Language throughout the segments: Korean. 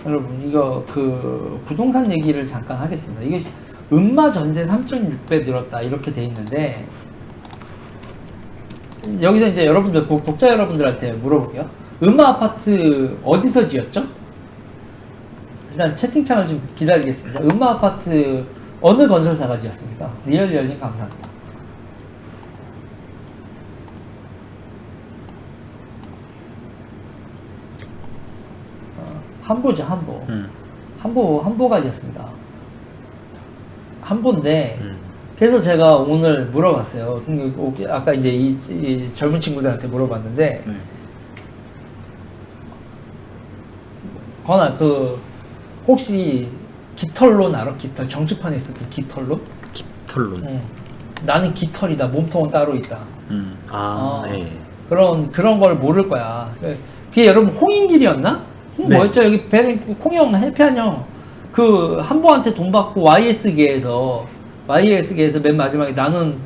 여러분 이거 그 부동산 얘기를 잠깐 하겠습니다. 이게 음마 전세 3.6배 늘었다 이렇게 돼 있는데 여기서 이제 여러분들 독자 여러분들한테 물어볼게요. 음마 아파트 어디서 지었죠? 일단 채팅창을 좀 기다리겠습니다. 음마 아파트 어느 건설사가 지었습니까? 리얼리얼님 감사합니다. 한보죠, 한보. 한보가 지었습니다. 한보인데, 그래서 제가 오늘 물어봤어요. 아까 이제 이 젊은 친구들한테 물어봤는데, 건아, 혹시 깃털론 알아? 깃털. 정치판에 있었던 깃털론? 깃털론. 나는 깃털이다. 몸통은 따로 있다. 네. 그런 걸 모를 거야. 그게 여러분 홍인길이었나? 네. 뭐였죠? 여기 콩형, 해피한 형. 그 한보한테 돈 받고 YS계에서 맨 마지막에 나는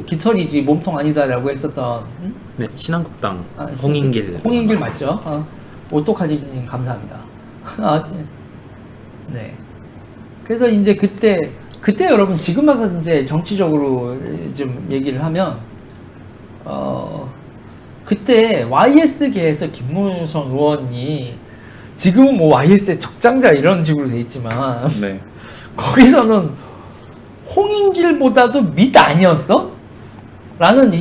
깃털이지 몸통 아니다라고 했었던. 응? 네, 신한국당 홍인길. 홍인길 맞죠? 오똑하지님 감사합니다. 네. 그래서 이제 그때 여러분 지금 와서 이제 정치적으로 좀 얘기를 하면 그때 YS계에서 김무성 의원이 지금은 뭐 YS의 적장자 이런 식으로 돼 있지만 네. 거기서는 홍인길보다도 밑 아니었어? 라는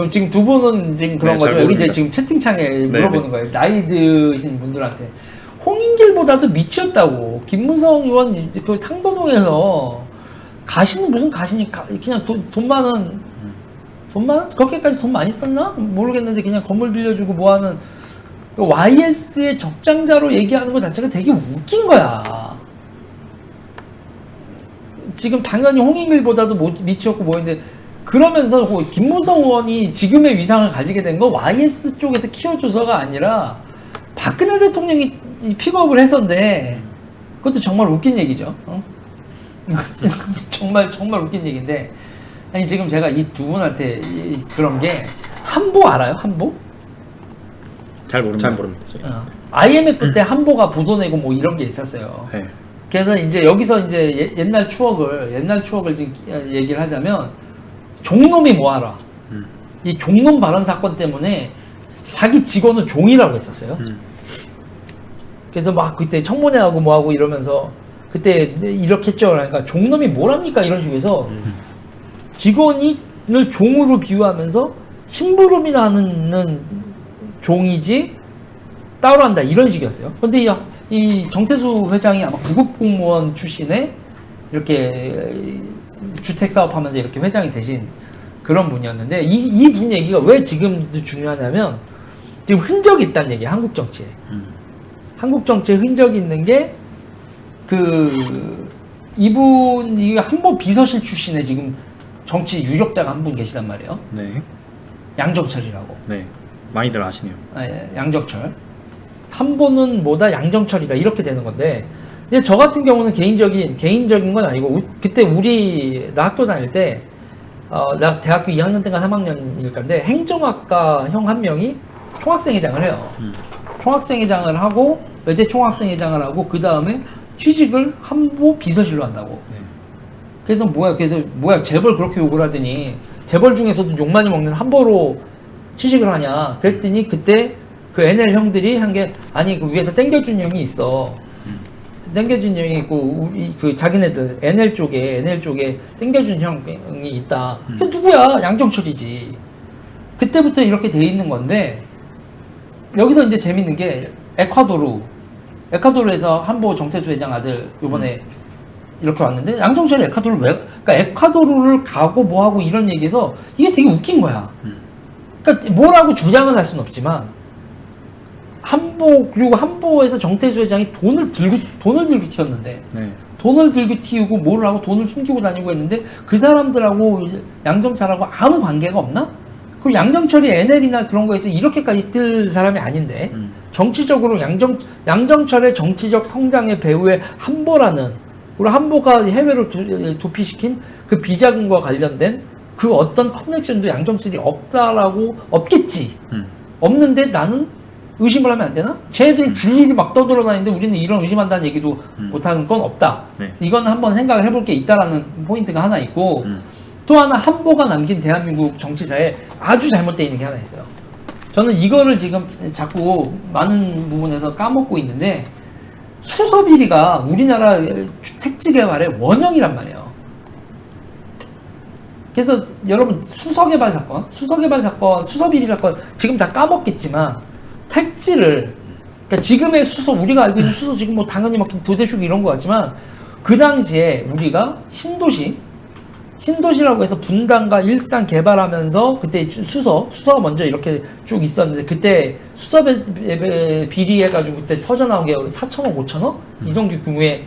지금 두 분은 지금 그런 거죠. 여기 이제 지금 채팅창에 물어보는 거예요. 나이 드신 분들한테. 홍인길보다도 밑이었다고. 김무성 의원 그 상도동에서 가시는 무슨 가시니 그냥 돈 많은 그렇게까지 돈 많이 썼나? 모르겠는데 그냥 건물 빌려주고 뭐하는 YS의 적장자로 얘기하는 것 자체가 되게 웃긴 거야. 지금 당연히 홍인길보다도 밑이었고 뭐인데 그러면서 김무성 의원이 지금의 위상을 가지게 된 건 YS 쪽에서 키워줘서가 아니라 박근혜 대통령이 픽업을 해서인데 그것도 정말 웃긴 얘기죠. 정말 웃긴 얘기인데 아니 지금 제가 이 두 분한테 그런 게 한보 알아요? 한보? 잘 모릅니다. IMF 때 한보가 부도 내고 뭐 이런 게 있었어요. 네. 그래서 이제 여기서 이제 옛날 추억을 지금 얘기를 하자면 종놈이 뭐하라. 이 종놈 발언 사건 때문에 자기 직원을 종이라고 했었어요. 그래서 막 그때 청문회하고 뭐하고 이러면서 그때 이렇게 했죠. 그러니까 종놈이 뭐랍니까 이런 식으로 해서 직원을 종으로 비유하면서 심부름이 나는 종이지 따로 한다 이런 식이었어요. 근데 이 정태수 회장이 아마 구급공무원 출신의 이렇게 주택사업하면서 이렇게 회장이 되신 그런 분이었는데 이 분 얘기가 왜 지금도 중요하냐면 지금 흔적이 있다는 얘기예요. 한국 정치에. 한국 정치에 흔적이 있는 게 이분이 한보 비서실 출신의 지금 정치 유력자가 한 분 계시단 말이에요. 네. 양정철이라고. 네. 많이들 아시네요. 양정철. 한보는 뭐다 양정철이다 이렇게 되는 건데 근데 저 같은 경우는 개인적인 건 아니고 그때 나 학교 다닐 때 나 대학교 2학년 때가 3학년일 건데 행정학과 형 한 명이 총학생회장을 해요. 총학생회장을 하고 외대 총학생회장을 하고 그 다음에 취직을 한보 비서실로 한다고. 그래서 뭐야 재벌 그렇게 욕을 하더니 재벌 중에서도 욕 많이 먹는 한보로 취직을 하냐 그랬더니 그때 그 NL 형들이 한 게 아니 그 위에서 땡겨준 형이 있어. 땡겨준 형이 있고 그 자기네들 NL 쪽에 땡겨준 형이 있다. 그게 누구야? 양정철이지. 그때부터 이렇게 돼 있는 건데 여기서 이제 재밌는 게 에콰도르에서 한보 정태수 회장 아들 요번에 이렇게 왔는데 양정철이 그러니까 에콰도르를 가고 뭐하고 이런 얘기해서 이게 되게 웃긴 거야. 그러니까 뭐라고 주장은 할 수는 없지만 그리고 한보에서 정태수 회장이 돈을 들고 튀었는데 돈을 들고 튀우고 뭐를 하고 돈을 숨기고 다니고 했는데 그 사람들하고 양정철하고 아무 관계가 없나? 그리고 양정철이 NL이나 그런 거에서 이렇게까지 뜰 사람이 아닌데 정치적으로 양정철의 정치적 성장의 배후에 한보라는 그리고 한보가 해외로 도피시킨 그 비자금과 관련된 그 어떤 커넥션도 양정철이 없겠지. 없는데 나는 의심을 하면 안 되나? 쟤네들이 줄일이 막 떠돌아다니는데 우리는 이런 의심한다는 얘기도 못하는 건 없다. 네. 이건 한번 생각을 해볼 게 있다라는 포인트가 하나 있고 또 하나 한보가 남긴 대한민국 정치사에 아주 잘못되어 있는 게 하나 있어요. 저는 이거를 지금 자꾸 많은 부분에서 까먹고 있는데 수서비리가 우리나라 택지 개발의 원형이란 말이에요. 그래서 여러분 수서개발 사건, 수서비리 사건 지금 다 까먹겠지만 택지를 그러니까 지금의 수서 우리가 알고 있는 수서 지금 뭐 당연히 막 도대축 이런 거 같지만 그 당시에 우리가 신도시라고 해서 분당과 일산 개발하면서 그때 수서가 먼저 이렇게 쭉 있었는데 그때 수서 비리 해가지고 그때 터져 나온 게 4천억, 5천억 이 정도 규모의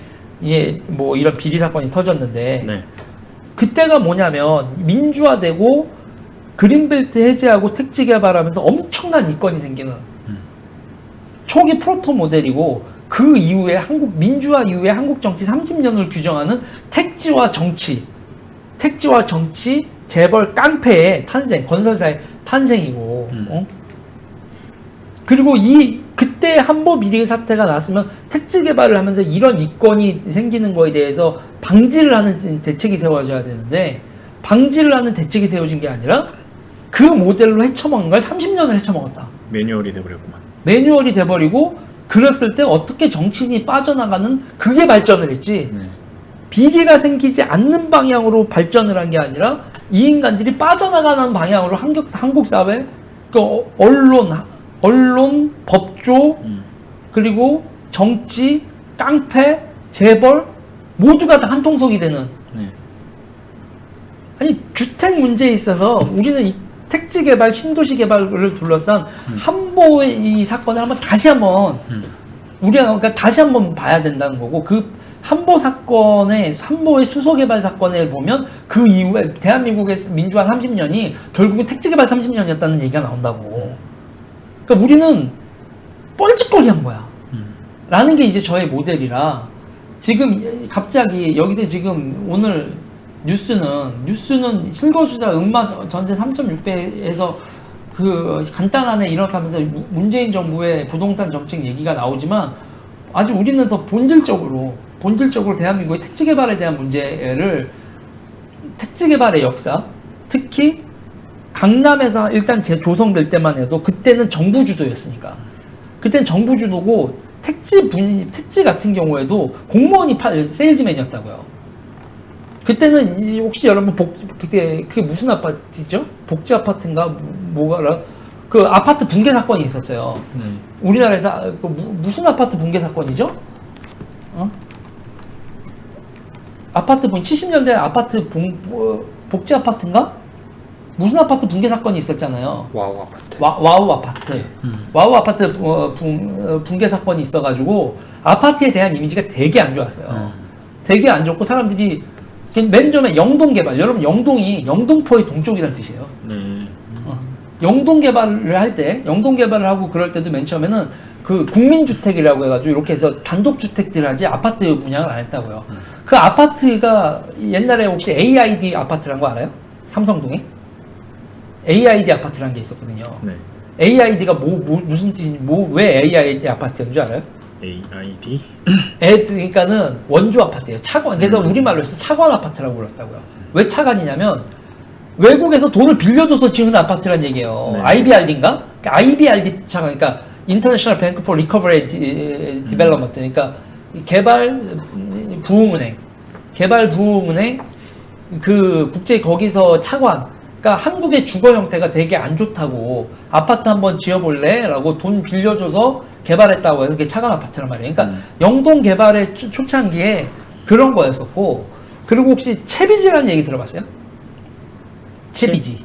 뭐 이런 비리 사건이 터졌는데 네. 그때가 뭐냐면 민주화되고 그린벨트 해제하고 택지 개발하면서 엄청난 이권이 생기는 초기 프로토 모델이고 그 이후에 민주화 이후에 한국 정치 30년을 규정하는 택지와 정치, 재벌 깡패의 탄생, 건설사의 탄생이고, 그리고 그때 한보 비리 사태가 났으면 택지 개발을 하면서 이런 이권이 생기는 거에 대해서 방지를 하는 대책이 세워져야 되는데, 방지를 하는 대책이 세워진 게 아니라 그 모델로 헤쳐먹는 걸 30년을 헤쳐먹었다. 매뉴얼이 돼버렸구만. 매뉴얼이 돼버리고, 그랬을 때 어떻게 정치인이 빠져나가는 그게 발전을 했지. 네. 비리가 생기지 않는 방향으로 발전을 한 게 아니라 이 인간들이 빠져나가는 방향으로 한국 사회, 그 언론, 법조, 그리고 정치, 깡패, 재벌 모두가 다 한통속이 되는. 네. 아니 주택 문제에 있어서 우리는 이 택지 개발, 신도시 개발을 둘러싼 한보의 이 사건을 다시 한번 우리가 그러니까 다시 한번 봐야 된다는 거고 그 한보의 수소 개발 사건을 보면 그 이후에 대한민국의 민주화 30년이 결국은 택지 개발 30년이었다는 얘기가 나온다고. 그러니까 우리는 뻘짓거리한 거야. 라는 게 이제 저의 모델이라 지금 갑자기 여기서 지금 오늘 뉴스는 실거주자 음마 전세 3.6배에서 그 간단하네 이렇게 하면서 문재인 정부의 부동산 정책 얘기가 나오지만 아주 우리는 더 본질적으로 대한민국의 택지 개발에 대한 문제를 택지 개발의 역사, 특히 강남에서 일단 재조성될 때만 해도 그때는 정부 주도였으니까 그때는 정부 주도고 택지 같은 경우에도 공무원이 세일즈맨이었다고요. 그때는 혹시 여러분 그때 그게 무슨 아파트죠? 복지 아파트인가 뭐가 그 아파트 붕괴 사건이 있었어요. 우리나라에서 무슨 아파트 붕괴 사건이죠? 아파트 70년대 아파트 복지 아파트인가? 무슨 아파트 붕괴 사건이 있었잖아요. 와우 아파트. 와우 아파트. 와우 아파트 붕괴 사건이 있어가지고 아파트에 대한 이미지가 되게 안 좋았어요. 되게 안 좋고 사람들이 맨 처음에 영동 개발. 여러분 영동이 영동포의 동쪽이라는 뜻이에요. 영동 개발을 하고 그럴 때도 맨 처음에는 그 국민주택이라고 해가지고 이렇게 해서 단독주택들 하지 아파트 분양을 안 했다고요. 그 아파트가 옛날에 혹시 AID 아파트라는 거 알아요? 삼성동에? AID 아파트라는 게 있었거든요. 네. AID가 무슨 뜻인지, 왜 AID 아파트인 줄 알아요? AID? 그러니까는 원조 아파트예요. 그래서 우리말로 해서 차관 아파트라고 불렀다고요. 왜 차관이냐면 외국에서 돈을 빌려줘서 지은 아파트란 얘기예요. 네. IBRD인가? IBRD 차관, 그러니까 International Bank for Recovery Development, 그러니까 개발 부흥은행 그 국제 거기서 차관. 그러니까 한국의 주거 형태가 되게 안 좋다고 아파트 한번 지어볼래? 라고 돈 빌려줘서 개발했다고 해서 그게 차관 아파트란 말이에요. 그러니까 영동 개발의 초창기에 그런 거였었고 그리고 혹시 채비지라는 얘기 들어봤어요? 채비지.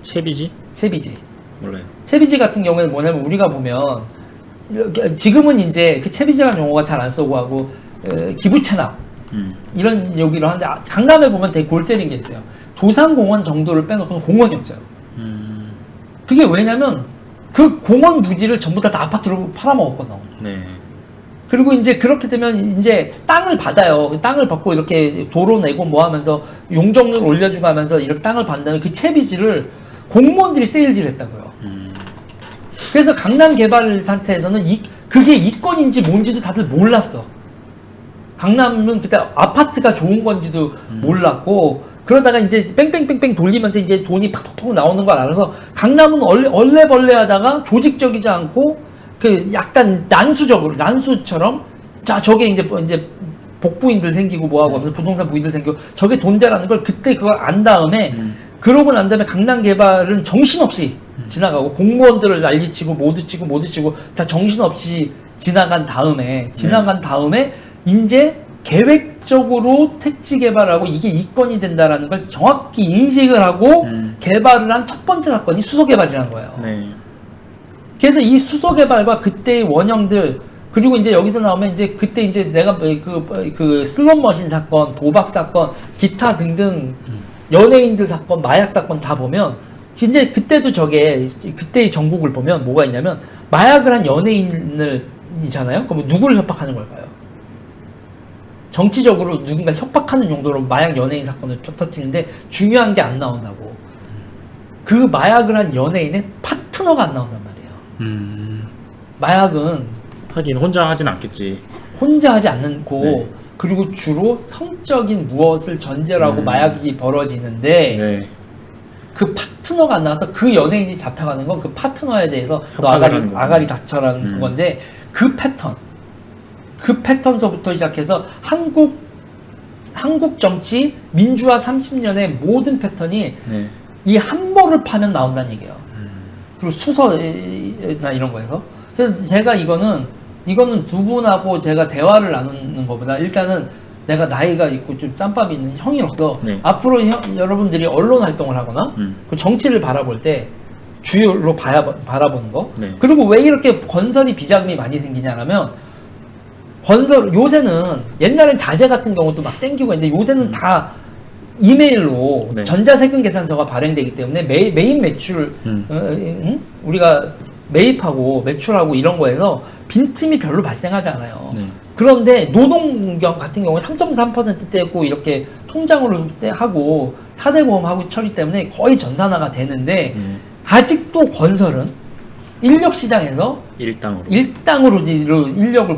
몰라요. 채비지 같은 경우에는 뭐냐면 우리가 보면 지금은 이제 그 채비지라는 용어가 잘 안 쓰고 하고 기부 체납 이런 얘기를 하는데 강남에 보면 되게 골 때린 게 있어요. 도산공원 정도를 빼놓고 공원이 없어요. 그게 왜냐면 그 공원 부지를 전부 다 아파트로 팔아먹었거든. 네. 그리고 이제 그렇게 되면 이제 땅을 받아요. 땅을 받고 이렇게 도로 내고 뭐 하면서 용적률 올려주고 하면서 이렇게 땅을 받는 다음에 그 채비지를 공무원들이 세일즈를 했다고요. 그래서 강남 개발 상태에서는 그게 이권인지 뭔지도 다들 몰랐어. 강남은 그때 아파트가 좋은 건지도 몰랐고, 그러다가 이제 뺑뺑뺑뺑 돌리면서 이제 돈이 팍팍팍 나오는 걸 알아서 강남은 얼레벌레 하다가 조직적이지 않고 그 약간 난수처럼 자, 저게 이제 복부인들 생기고 뭐하고 하면서 부동산 부인들 생기고 저게 돈대라는 걸 그때 그걸 안 다음에 그러고 난 다음에 강남 개발은 정신없이 지나가고 공무원들을 난리치고 모두 치고 다 정신없이 지나간 다음에 이제 계획적으로 택지 개발하고 이게 이권이 된다라는 걸 정확히 인식을 하고 개발을 한 첫 번째 사건이 수소 개발이라는 거예요. 네. 그래서 이 수소 개발과 그때의 원형들 그리고 이제 여기서 나오면 이제 그때 이제 내가 그 슬롯머신 사건, 도박 사건, 기타 등등 연예인들 사건, 마약 사건 다 보면 이제 그때도 그때의 전국을 보면 뭐가 있냐면 마약을 한 연예인을 이잖아요. 그럼 누구를 협박하는 걸까요? 정치적으로 누군가 협박하는 용도로 마약 연예인 사건을 터뜨리는데 중요한 게 안 나온다고. 그 마약을 한 연예인의 파트너가 안 나온단 말이에요. 마약은 하긴 혼자 하진 않겠지. 혼자 하지 않고 네. 그리고 주로 성적인 무엇을 전제로 하고 마약이 벌어지는데 네. 그 파트너가 안 나와서 그 연예인이 잡혀가는 건 그 파트너에 대해서 너 협박을 하는 거구나. 아가리 닥쳐라는 건데 그 패턴서부터 시작해서 한국 정치 민주화 30년의 모든 패턴이 네. 이 한보를 파면 나온다는 얘기예요. 그리고 수서나 이런 거에서. 그래서 제가 이거는 두 분하고 제가 대화를 나누는 것보다 일단은 내가 나이가 있고 좀 짬밥이 있는 형이로서 네. 앞으로 여러분들이 언론 활동을 하거나 그 정치를 바라볼 때 주요로 바라보는 거. 네. 그리고 왜 이렇게 건설이 비자금이 많이 생기냐면 요새는 옛날엔 자재 같은 경우도 막 땡기고 했는데 요새는 다 이메일로 네. 전자세금 계산서가 발행되기 때문에 메인 매출 우리가 매입하고 매출하고 이런 거에서 빈틈이 별로 발생하지 않아요. 네. 그런데 노동 같은 경우에 3.3%대고 이렇게 통장으로 하고 4대 보험하고 처리 때문에 거의 전산화가 되는데 아직도 건설은 인력 시장에서 일당으로 인력을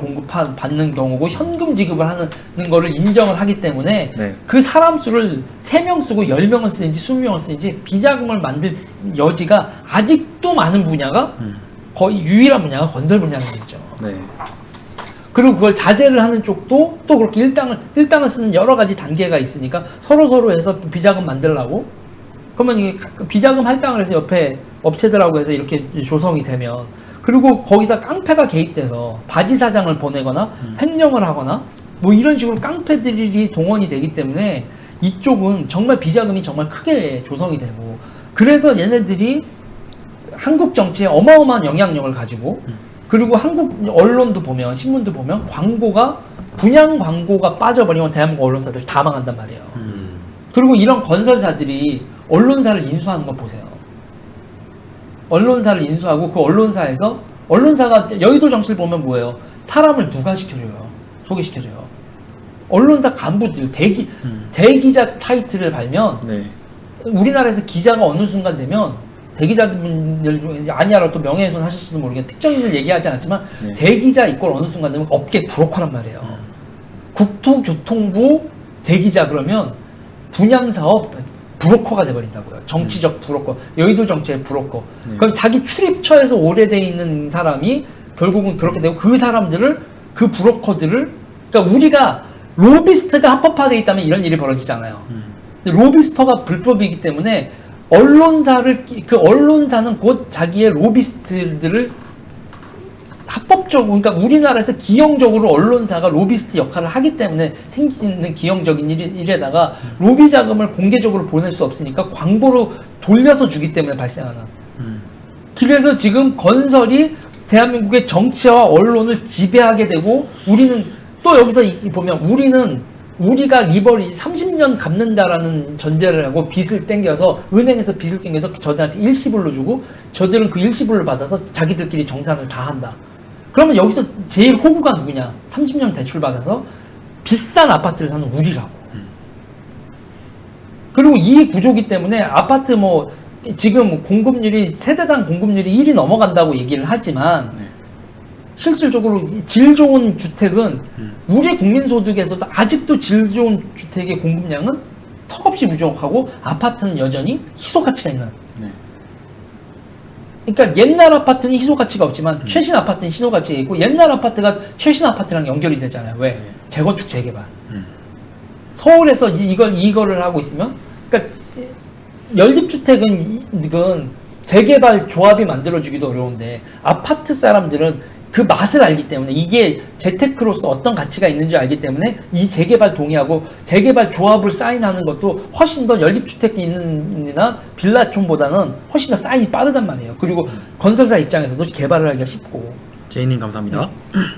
받는 경우고 현금 지급을 하는 거를 인정을 하기 때문에 네. 그 사람 수를 3명 쓰고 10명을 쓰는지 20명을 쓰는지 비자금을 만들 여지가 아직도 많은 분야가 거의 유일한 분야가 건설 분야라는 거죠. 네. 그리고 그걸 자재를 하는 쪽도 또 그렇게 일당을 쓰는 여러 가지 단계가 있으니까 서로 해서 비자금 만들라고 그러면 이게 비자금 할당을 해서 옆에 업체들하고 해서 이렇게 조성이 되면 그리고 거기서 깡패가 개입돼서 바지 사장을 보내거나 횡령을 하거나 뭐 이런 식으로 깡패들이 동원이 되기 때문에 이쪽은 정말 비자금이 정말 크게 조성이 되고 그래서 얘네들이 한국 정치에 어마어마한 영향력을 가지고 그리고 한국 언론도 보면 신문도 보면 분양 광고가 빠져버리면 대한민국 언론사들 다 망한단 말이에요. 그리고 이런 건설사들이 언론사를 인수하는 거 보세요. 언론사를 인수하고 그 언론사가 여의도 정치를 보면 뭐예요? 사람을 누가 시켜줘요? 소개시켜줘요. 언론사 간부들 대기자 타이틀을 달면 네. 우리나라에서 기자가 어느 순간 되면 대기자분들 중에 아니야라고 또 명예훼손 하실지도 모르겠는데 특정인을 얘기하지 않지만 네. 대기자 이꼴 어느 순간 되면 업계 브로커란 말이에요. 국토교통부 대기자 그러면 분양사업 브로커가 돼버린다고요. 정치적 브로커, 여의도 정치의 브로커. 그럼 자기 출입처에서 오래돼 있는 사람이 결국은 그렇게 되고 그 사람들을 그 브로커들을 그러니까 우리가 로비스트가 합법화되어 있다면 이런 일이 벌어지잖아요. 근데 로비스트가 불법이기 때문에 그 언론사는 곧 자기의 로비스트들을 합법적으로, 그러니까 우리나라에서 기형적으로 언론사가 로비스트 역할을 하기 때문에 생기는 기형적인 일에다가 로비 자금을 공개적으로 보낼 수 없으니까 광고로 돌려서 주기 때문에 발생하는. 그래서 지금 건설이 대한민국의 정치와 언론을 지배하게 되고 우리는 또 여기서 보면 우리가 리버리지 30년 갚는다라는 전제를 하고 빚을 땡겨서 은행에서 빚을 땡겨서 저들한테 일시불로 주고 저들은 그 일시불로 받아서 자기들끼리 정산을 다 한다. 그러면 여기서 제일 호구가 누구냐? 30년 대출 받아서 비싼 아파트를 사는 우리라고. 그리고 이 구조기 때문에 아파트 지금 공급률이 세대당 공급률이 1이 넘어간다고 얘기를 하지만 네. 실질적으로 질 좋은 주택은 우리 국민소득에서도 아직도 질 좋은 주택의 공급량은 턱없이 부족하고 아파트는 여전히 희소 가치가 있는. 네. 그러니까 옛날 아파트는 희소 가치가 없지만 최신 아파트는 희소 가치가 있고 옛날 아파트가 최신 아파트랑 연결이 되잖아요. 왜? 재건축 재개발. 서울에서 이거를 하고 있으면, 그러니까 연립주택은 이건 재개발 조합이 만들어주기도 어려운데 아파트 사람들은 그 맛을 알기 때문에 이게 재테크로서 어떤 가치가 있는지 알기 때문에 이 재개발 동의하고 재개발 조합을 사인하는 것도 훨씬 더 연립주택이 있는이나 빌라촌보다는 훨씬 더 사인이 빠르단 말이에요. 그리고 건설사 입장에서도 개발을 하기가 쉽고. 제이님 감사합니다.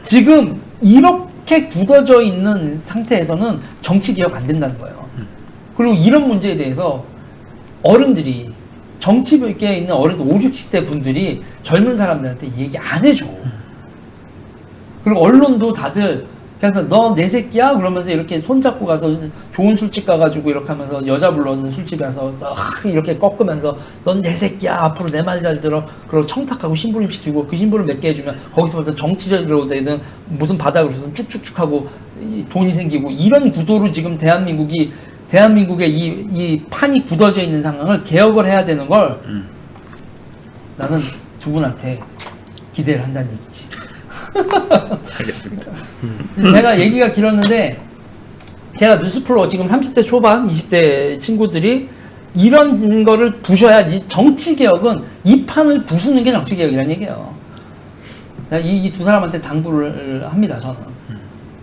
지금 이렇게 굳어져 있는 상태에서는 정치 개혁 안 된다는 거예요. 그리고 이런 문제에 대해서 어른들이 정치계에 있는 어른 5, 60대 분들이 젊은 사람들한테 얘기 안 해줘. 그리고 언론도 다들 그냥 너 내 새끼야? 그러면서 이렇게 손잡고 가서 좋은 술집 가가지고 이렇게 하면서 여자 불러는 술집에 가서 이렇게 꺾으면서 넌 내 새끼야 앞으로 내 말 잘 들어 그러고 청탁하고 심부름 시키고 그 심부름 몇 개 해주면 거기서부터 정치적으로 되든 무슨 바닥으로 쭉쭉쭉 하고 돈이 생기고 이런 구도로 지금 대한민국의 이 판이 굳어져 있는 상황을 개혁을 해야 되는 걸 나는 두 분한테 기대를 한다는 얘기지. 알겠습니다. 제가 얘기가 길었는데 제가 뉴스플로 지금 30대 초반 20대 친구들이 이런 거를 부셔야 이 정치개혁은 이 판을 부수는 게 정치개혁이라는 얘기예요. 이 두 사람한테 당부를 합니다 저는.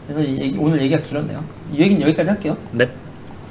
그래서 오늘 얘기가 길었네요. 이 얘기는 여기까지 할게요. 네.